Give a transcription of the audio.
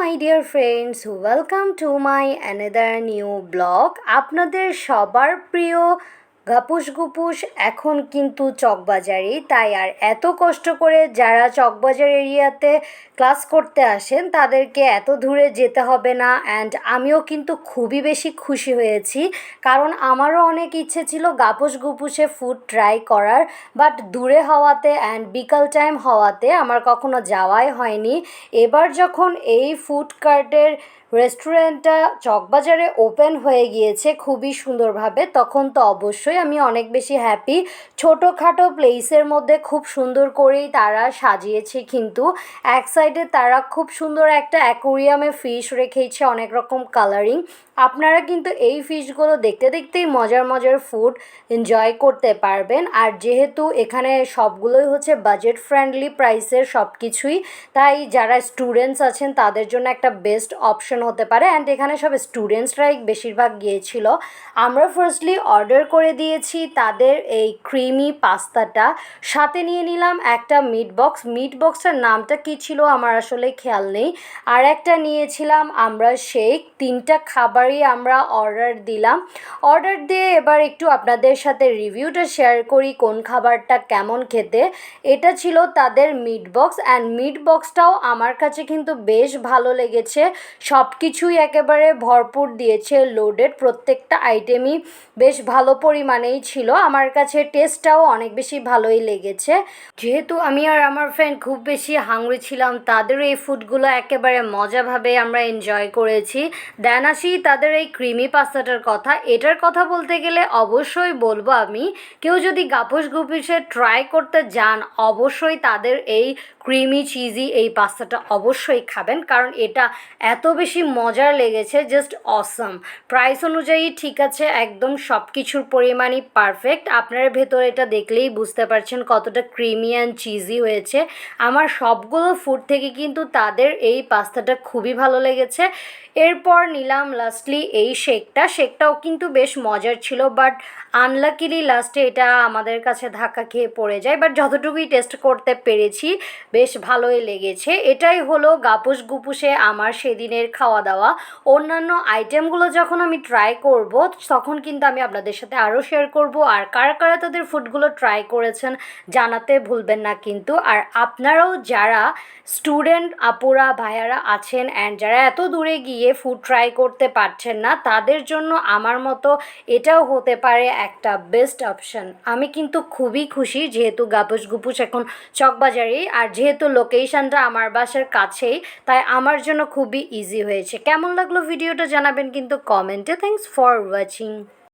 my dear friends, welcome to my another new blog. আপনাদের সবার প্রিয় গাপুস গুপুস এখন কিন্তু চকবাজারেই, তাই আর এত কষ্ট করে যারা চকবাজার এরিয়াতে ক্লাস করতে আসেন তাদেরকে এত দূরে যেতে হবে না। অ্যান্ড আমিও কিন্তু খুবই বেশি খুশি হয়েছি, কারণ আমারও অনেক ইচ্ছে ছিল গাপুস গুপুসে ফুড ট্রাই করার, বাট দূরে হওয়াতে অ্যান্ড বিকাল টাইম হওয়াতে আমার কখনো যাওয়াই হয়নি। এবার যখন এই ফুড কার্টের রেস্টুরেন্টটা চকবাজারে ওপেন হয়ে গিয়েছে খুবই সুন্দরভাবে, তখন তো অবশ্যই আমি অনেক বেশি হ্যাপি। ছোটোখাটো প্লেসের মধ্যে খুব সুন্দর করেই তারা সাজিয়েছে, কিন্তু এক সাইডে তারা খুব সুন্দর একটা অ্যাকোরিয়ামে ফিশ রেখেছে, অনেক রকম কালারিং। আপনারা কিন্তু এই ফিশগুলো দেখতে দেখতেই মজার মজার ফুড এনজয় করতে পারবেন। আর যেহেতু এখানে সবগুলোই হচ্ছে বাজেট ফ্রেন্ডলি প্রাইসের সব কিছুই, তাই যারা স্টুডেন্টস আছেন তাদের জন্য একটা বেস্ট অপশন হতে পারে। অ্যান্ড এখানে সব স্টুডেন্টসরাই বেশিরভাগ গিয়েছিল। আমরা ফার্স্টলি অর্ডার করে দিয়েছি তাদের এই ক্রিমি পাস্তাটা, সাথে নিয়ে নিলাম একটা মিট বক্সটার নামটা কী ছিল আমার আসলে খেয়াল নেই। আর একটা নিয়েছিলাম আমরা শেক। তিনটা খাবারই আমরা অর্ডার দিলাম। অর্ডার দিয়ে এবার একটু আপনাদের সাথে রিভিউটা শেয়ার করি কোন খাবারটা কেমন খেতে। এটা ছিল তাদের মিট বক্স, অ্যান্ড মিট বক্সটাও আমার কাছে কিন্তু বেশ ভালো লেগেছে। সব কিছুই একেবারে ভরপুর দিয়েছে, লোডেড, প্রত্যেকটা আইটেমই বেশ ভালো পরিমাণেই ছিল। আমার কাছে টেস্টটাও অনেক বেশি ভালোই লেগেছে। যেহেতু আমি আর আমার ফ্রেন্ড খুব বেশি হাংরি ছিলাম, তাদের এই ফুডগুলো একেবারে মজাভাবে আমরা এনজয় করেছি। দেন আসি তাদের এই ক্রিমি পাস্তাটার কথা। এটার কথা বলতে গেলে অবশ্যই বলবো আমি, কেউ যদি গাপুস গুপুসে ট্রাই করতে যান অবশ্যই তাদের এই ক্রিমি চিজি এই পাস্তাটা অবশ্যই খাবেন, কারণ এটা এত বেশি মজার লেগেছে, জাস্ট অসাম। প্রাইস অনুযায়ী ঠিক আছে, একদম সব কিছুর পরিমাণই পারফেক্ট। আপনার ভেতরে এটা দেখলেই বুঝতে পারছেন কতটা ক্রিমি অ্যান্ড চিজি হয়েছে। আমার সবগুলো ফুড থেকে কিন্তু তাদের এই পাস্তাটা খুবই ভালো লেগেছে। এরপর নিলাম লাস্টলি এই শেকটাও কিন্তু বেশ মজার ছিল, বাট আনলাকিলি লাস্টে এটা আমাদের কাছে ধাক্কা খেয়ে পড়ে যায়। বাট যতটুকুই টেস্ট করতে পেরেছি বেশ ভালোই লেগেছে। এটাই হলো গাপুস গুপুসে আমার সেদিনের খাওয়া দাওয়া। অন্যান্য আইটেমগুলো যখন আমি ট্রাই করব তখন কিন্তু আমি আপনাদের সাথে আরও শেয়ার করব। আর কারা কারা তাদের ফুডগুলো ট্রাই করেছেন জানাতে ভুলবেন না কিন্তু। আর আপনারাও যারা স্টুডেন্ট আপুরা ভাইয়ারা আছেন অ্যান্ড যারা এত দূরে গিয়ে ফুড ট্রাই করতে পারছেন না, তাদের জন্য আমার মতো এটাও হতে পারে একটা বেস্ট অপশন। আমি কিন্তু খুবই খুশি যেহেতু গাপুস গুপুস এখন চকবাজারেই, আর যেহেতু লোকেশনটা আমার বাসার কাছেই, তাই আমার জন্য খুবই ইজি হয়েছে। কেমন লাগলো ভিডিওটা জানাবেন কিন্তু কমেন্টে। Thanks for watching.